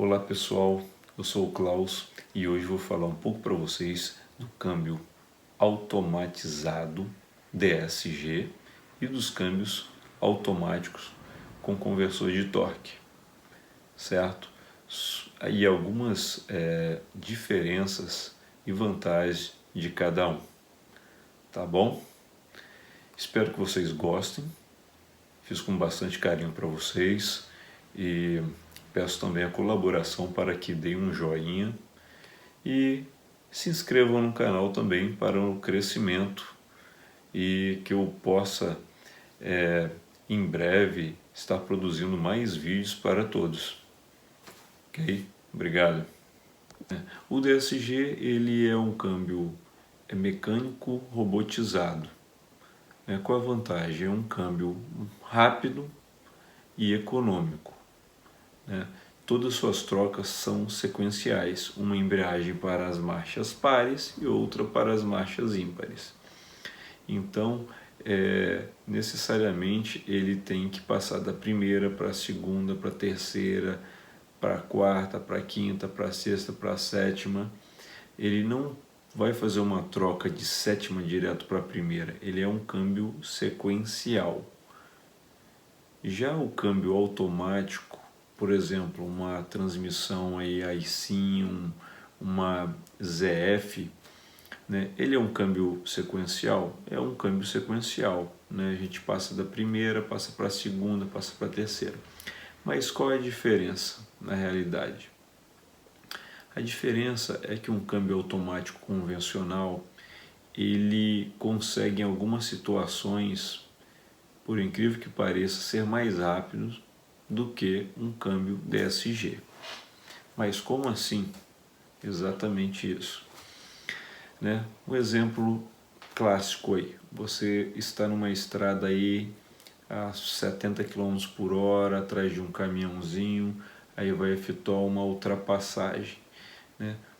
Olá pessoal, eu sou o Klaus e hoje vou falar um pouco para vocês do câmbio automatizado DSG e dos câmbios automáticos com conversor de torque, certo? E algumas diferenças e vantagens de cada um, tá bom? Espero que vocês gostem, fiz com bastante carinho para vocês e peço também a colaboração para que deem um joinha e se inscrevam no canal também para o crescimento e que eu possa em breve estar produzindo mais vídeos para todos. Ok? Obrigado. O DSG ele é um câmbio mecânico robotizado. Qual a vantagem? É um câmbio rápido e econômico. Todas suas trocas são sequenciais, uma embreagem para as marchas pares e outra para as marchas ímpares. Então, necessariamente ele tem que passar da primeira para a segunda, para a terceira, para a quarta, para a quinta, para a sexta, para a sétima. Ele não vai fazer uma troca de sétima direto para a primeira, ele é um câmbio sequencial. Já o câmbio automático, por exemplo, uma transmissão aí i-Sim, uma ZF, ele é um câmbio sequencial? É um câmbio sequencial, a gente passa da primeira, passa para a segunda, passa para a terceira. Mas qual é a diferença na realidade? A diferença é que um câmbio automático convencional, ele consegue em algumas situações, por incrível que pareça, ser mais rápido do que um câmbio DSG. Mas como assim? Exatamente isso. Um exemplo clássico aí, você está numa estrada aí a 70 km por hora, atrás de um caminhãozinho, aí vai efetuar uma ultrapassagem.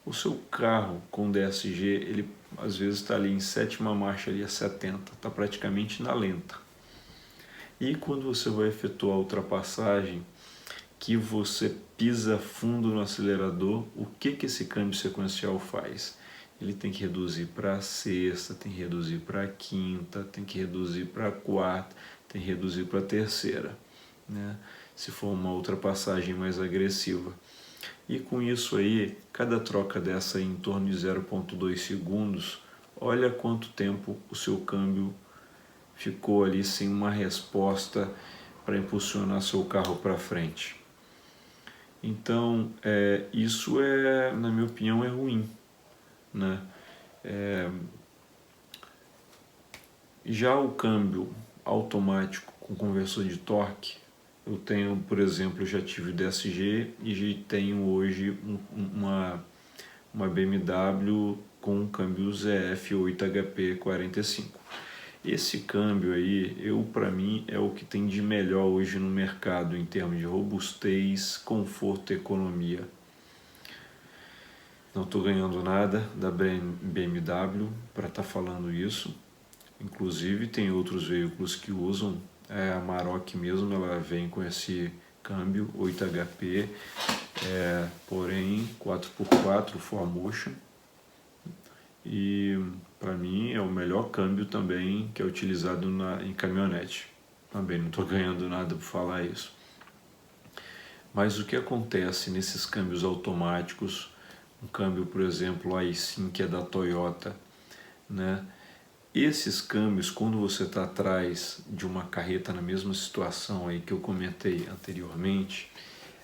O seu carro com DSG, ele às vezes está ali em sétima marcha, ali a 70, está praticamente na lenta. E quando você vai efetuar a ultrapassagem, que você pisa fundo no acelerador, o que esse câmbio sequencial faz? Ele tem que reduzir para a sexta, tem que reduzir para a quinta, tem que reduzir para a quarta, tem que reduzir para a terceira, se for uma ultrapassagem mais agressiva. E com isso aí, cada troca dessa em torno de 0,2 segundos, olha quanto tempo o seu câmbio ficou ali sem uma resposta para impulsionar seu carro para frente. Então, isso na minha opinião, é ruim. Já o câmbio automático com conversor de torque, eu tenho, por exemplo, eu já tive o DSG e já tenho hoje uma BMW com câmbio ZF 8HP45. Esse câmbio aí, para mim, é o que tem de melhor hoje no mercado em termos de robustez, conforto e economia. Não estou ganhando nada da BMW para estar falando isso. Inclusive tem outros veículos que usam, a Amarok mesmo, ela vem com esse câmbio 8HP, porém 4x4 4Motion. E para mim é o melhor câmbio também que é utilizado em caminhonete. Também não estou ganhando nada por falar isso. Mas o que acontece nesses câmbios automáticos, um câmbio, por exemplo, i-Sim, que é da Toyota, Esses câmbios, quando você está atrás de uma carreta na mesma situação aí que eu comentei anteriormente,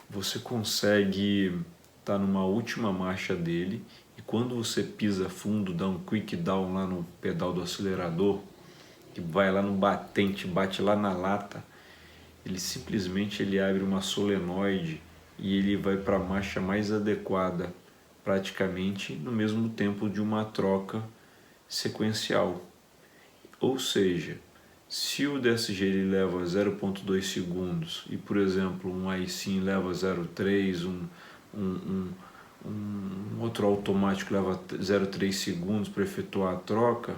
você consegue estar numa última marcha dele e quando você pisa fundo, dá um quick down lá no pedal do acelerador, que vai lá no batente, bate lá na lata, ele simplesmente abre uma solenoide e ele vai para a marcha mais adequada, praticamente no mesmo tempo de uma troca sequencial. Ou seja, se o DSG ele leva 0,2 segundos e, por exemplo, um i-Sim leva 0,3, um outro automático leva 0,3 segundos para efetuar a troca,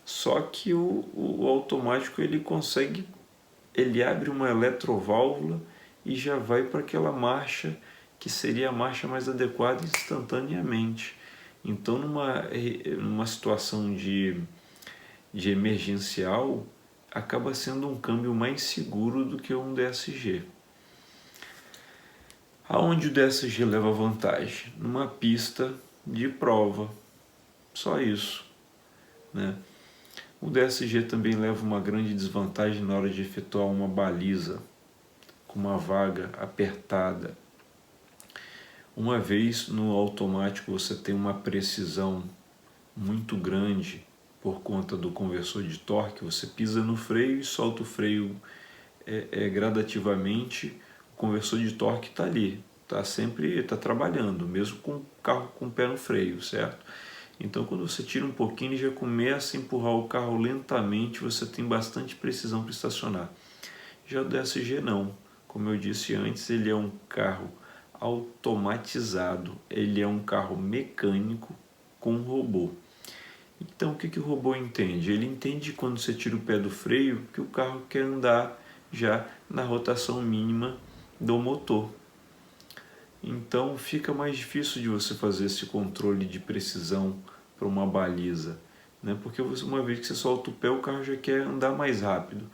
Só que o automático ele abre uma eletroválvula e já vai para aquela marcha que seria a marcha mais adequada instantaneamente. Então, numa situação de emergencial, acaba sendo um câmbio mais seguro do que um DSG. Aonde o DSG leva vantagem? Numa pista de prova, só isso, né? O DSG também leva uma grande desvantagem na hora de efetuar uma baliza com uma vaga apertada. Uma vez no automático você tem uma precisão muito grande por conta do conversor de torque, você pisa no freio e solta o freio gradativamente, o conversor de torque está ali, está trabalhando, mesmo com o carro com o pé no freio, certo? Então quando você tira um pouquinho, ele já começa a empurrar o carro lentamente, você tem bastante precisão para estacionar. Já o DSG não, como eu disse antes, ele é um carro automatizado, ele é um carro mecânico com robô. Então o que o robô entende? Ele entende quando você tira o pé do freio que o carro quer andar já na rotação mínima do motor. Então fica mais difícil de você fazer esse controle de precisão para uma baliza, né? Porque uma vez que você solta o pé, o carro já quer andar mais rápido.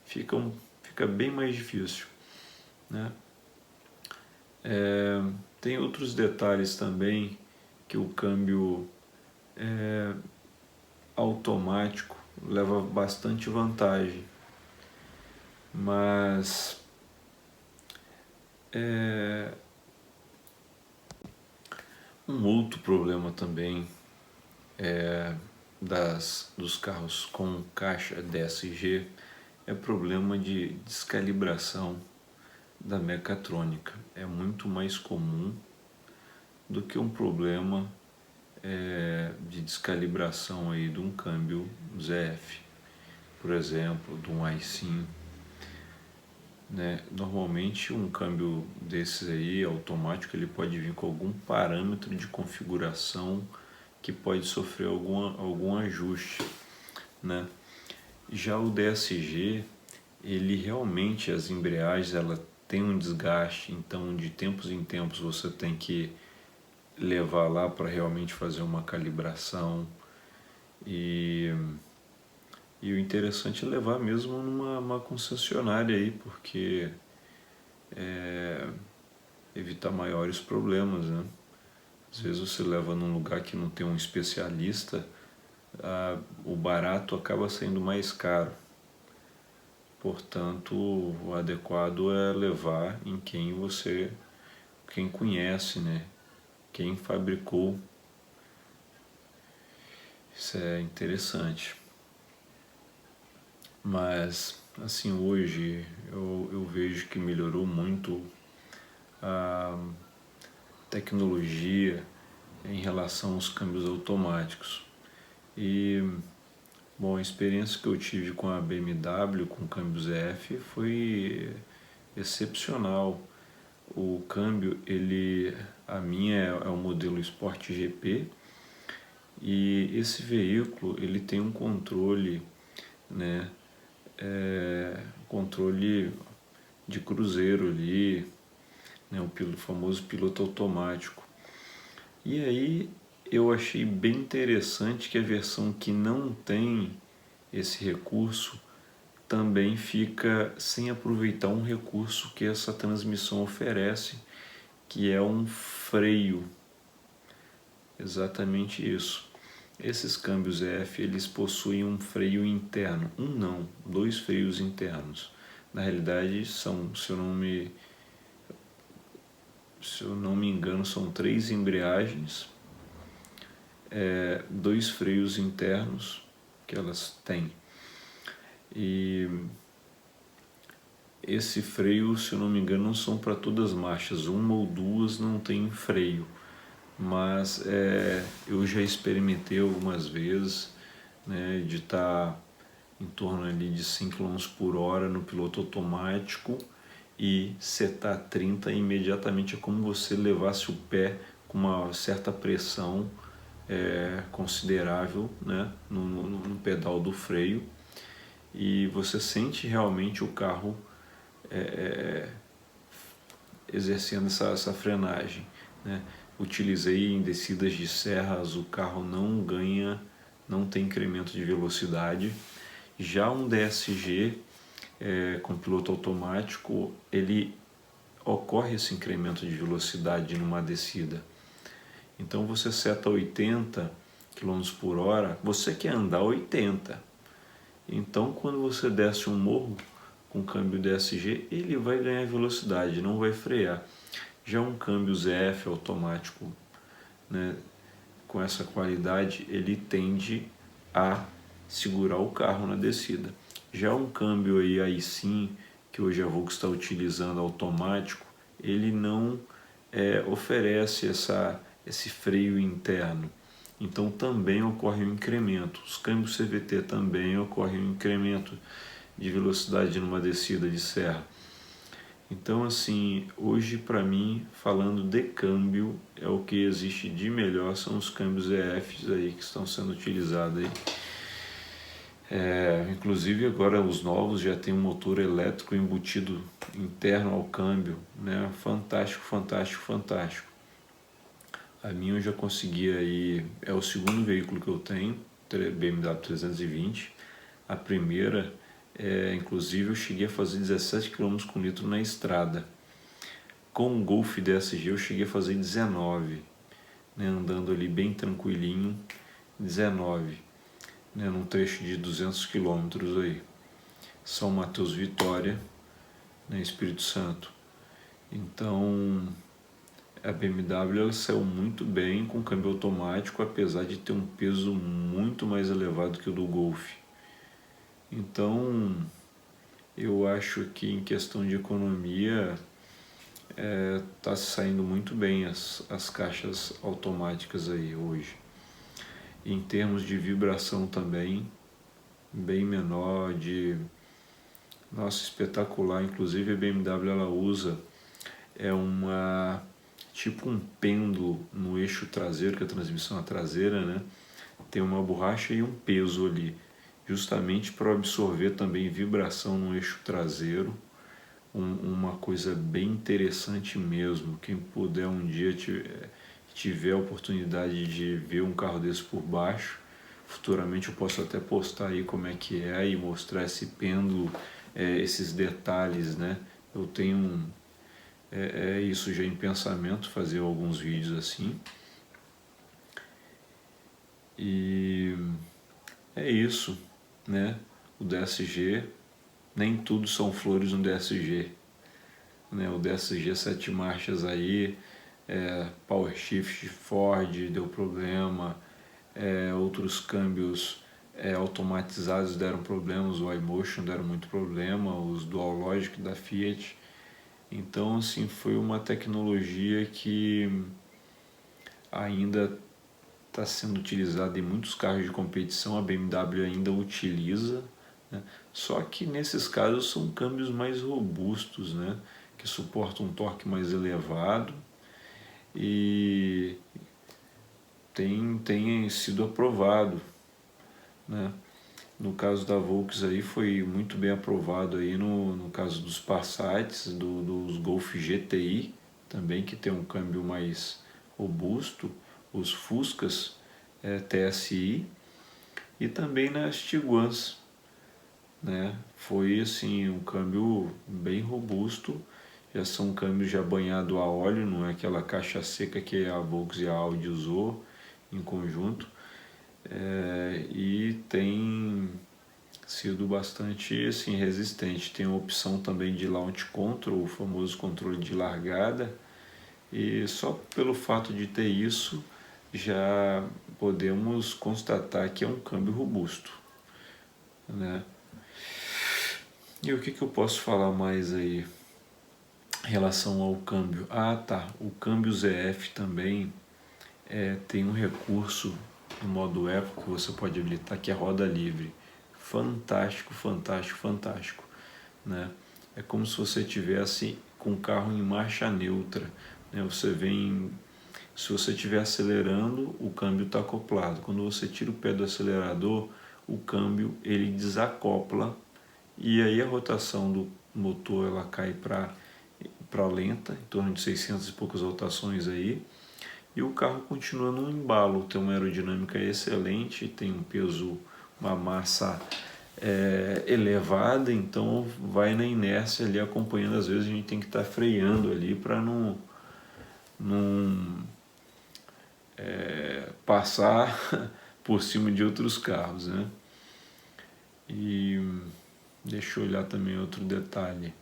Fica bem mais difícil, né? Tem outros detalhes também que o câmbio automático leva bastante vantagem, mas um outro problema também dos carros com caixa DSG é problema de descalibração da mecatrônica. É muito mais comum do que um problema de descalibração aí de um câmbio ZF, por exemplo, de um iSIM, né? Normalmente um câmbio desses aí automático, ele pode vir com algum parâmetro de configuração que pode sofrer algum ajuste, né? Já o DSG, ele realmente, as embreagens, ela tem um desgaste, então de tempos em tempos você tem que levar lá para realmente fazer uma calibração, e o interessante é levar mesmo numa concessionária aí, porque evitar maiores problemas, né? Às vezes você leva num lugar que não tem um especialista, o barato acaba sendo mais caro. Portanto, o adequado é levar em quem conhece, né? Quem fabricou. Isso é interessante. Mas, assim, hoje eu vejo que melhorou muito a tecnologia em relação aos câmbios automáticos. E, bom, a experiência que eu tive com a BMW, com o câmbio ZF, foi excepcional. O câmbio, a minha é o modelo Sport GP, e esse veículo ele tem um controle, né, controle de cruzeiro ali, né, o famoso piloto automático. E aí eu achei bem interessante que a versão que não tem esse recurso também fica sem aproveitar um recurso que essa transmissão oferece, que é um freio. Exatamente isso. Esses câmbios EF, eles possuem um freio interno, dois freios internos. Na realidade são, se eu não me engano, são 3 embreagens, 2 freios internos que elas têm. E esse freio, se eu não me engano, não são para todas as marchas, uma ou duas não tem freio, mas eu já experimentei algumas vezes, né, de estar em torno ali de 100 km por hora no piloto automático e setar 30, imediatamente é como você levasse o pé com uma certa pressão considerável, né, no pedal do freio, e você sente realmente o carro exercendo essa frenagem, né? Utilizei em descidas de serras, o carro não tem incremento de velocidade. Já um DSG com piloto automático, ele ocorre esse incremento de velocidade numa descida. Então você seta 80 km por hora, você quer andar 80. Então quando você desce um morro com câmbio DSG, ele vai ganhar velocidade, não vai frear. Já um câmbio ZF automático, né, com essa qualidade, ele tende a segurar o carro na descida. Já um câmbio aí sim, que hoje a Volkswagen está utilizando automático, ele não oferece esse freio interno. Então também ocorre um incremento. Os câmbios CVT também ocorre um incremento de velocidade numa descida de serra. Então assim, hoje para mim, falando de câmbio, o que existe de melhor são os câmbios EFs aí que estão sendo utilizados aí. Inclusive agora os novos já tem um motor elétrico embutido interno ao câmbio, né? Fantástico, fantástico, fantástico. A minha eu já consegui aí, é o segundo veículo que eu tenho, BMW 320. A primeira, inclusive eu cheguei a fazer 17 km com litro na estrada. Com o Golf DSG eu cheguei a fazer 19, né? Andando ali bem tranquilinho, 19. Né, num trecho de 200 quilômetros aí, São Mateus Vitória, né, Espírito Santo. Então a BMW ela saiu muito bem com câmbio automático, apesar de ter um peso muito mais elevado que o do Golf. Então eu acho que em questão de economia está saindo muito bem as caixas automáticas aí hoje. Em termos de vibração também, bem menor, nossa, espetacular. Inclusive a BMW ela usa tipo um pêndulo no eixo traseiro, que a transmissão é traseira, né? Tem uma borracha e um peso ali, justamente para absorver também vibração no eixo traseiro. Uma coisa bem interessante mesmo. Quem puder um dia tiver a oportunidade de ver um carro desse por baixo, futuramente eu posso até postar aí como é que é e mostrar esse pêndulo, esses detalhes, né? Eu tenho isso já em pensamento, fazer alguns vídeos assim. E é isso, né? O DSG, nem tudo são flores no DSG, né? O DSG 7 marchas aí, Power Shift Ford deu problema, outros câmbios automatizados deram problemas, o iMotion deram muito problema, os Dual Logic da Fiat. Então assim, foi uma tecnologia que ainda está sendo utilizada em muitos carros de competição, a BMW ainda utiliza, né? Só que nesses casos são câmbios mais robustos, né? Que suportam um torque mais elevado e tem sido aprovado, né? No caso da Volkswagen aí foi muito bem aprovado aí no caso dos Passats, dos Golf GTI também, que tem um câmbio mais robusto, os Fuscas TSI e também nas Tiguans, né? Foi assim um câmbio bem robusto, já são câmbios já banhado a óleo, não é aquela caixa seca que a Volkswagen e a Audi usou em conjunto. E tem sido bastante assim, resistente. Tem a opção também de launch control, o famoso controle de largada, e só pelo fato de ter isso já podemos constatar que é um câmbio robusto, né? E o que eu posso falar mais aí em relação ao câmbio? O câmbio ZF também tem um recurso no modo Eco que você pode habilitar, que é roda livre. Fantástico, fantástico, fantástico, né? É como se você tivesse com o carro em marcha neutra, né? Se você estiver acelerando, o câmbio está acoplado. Quando você tira o pé do acelerador, o câmbio ele desacopla e aí a rotação do motor ela cai para para lenta, em torno de 600 e poucas rotações aí, e o carro continua num embalo, tem uma aerodinâmica excelente, tem um peso, uma massa elevada, então vai na inércia ali acompanhando. Às vezes a gente tem que estar freando ali para não passar por cima de outros carros, né? E deixa eu olhar também outro detalhe.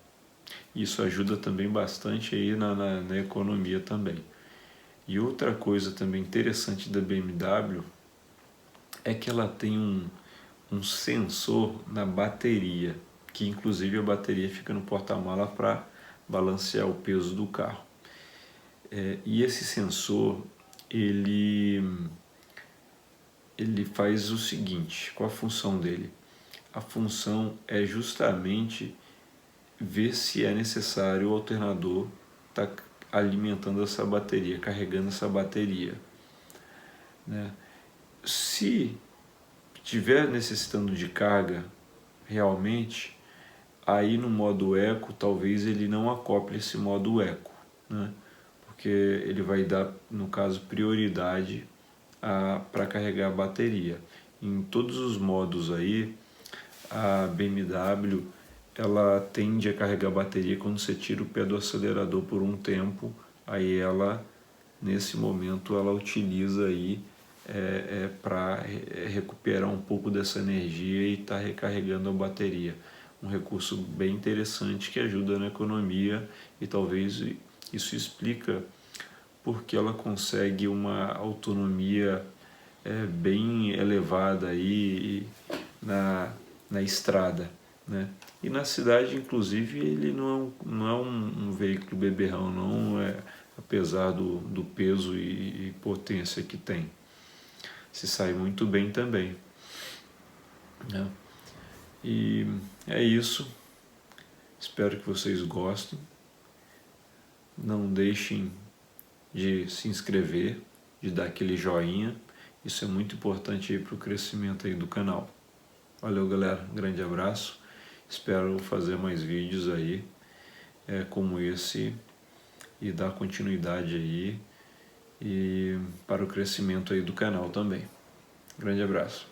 Isso ajuda também bastante aí na economia também. E outra coisa também interessante da BMW é que ela tem um sensor na bateria, que inclusive a bateria fica no porta-mala para balancear o peso do carro. E esse sensor, ele faz o seguinte, qual a função dele? A função é justamente ver se é necessário o alternador estar alimentando essa bateria, carregando essa bateria, né? Se estiver necessitando de carga realmente, aí no modo eco talvez ele não acople esse modo eco, né? Porque ele vai dar, no caso, prioridade para carregar a bateria. Em todos os modos aí, a BMW ela tende a carregar a bateria quando você tira o pé do acelerador por um tempo, aí ela, nesse momento, ela utiliza aí para recuperar um pouco dessa energia e estar recarregando a bateria. Um recurso bem interessante que ajuda na economia, e talvez isso explica porque ela consegue uma autonomia bem elevada aí na estrada, né? E na cidade, inclusive, ele não é um veículo beberrão, não é, apesar do peso e potência que tem. Se sai muito bem também, né? E é isso. Espero que vocês gostem. Não deixem de se inscrever, de dar aquele joinha. Isso é muito importante para o crescimento aí do canal. Valeu, galera. Grande abraço. Espero fazer mais vídeos aí como esse e dar continuidade aí e para o crescimento aí do canal também. Grande abraço.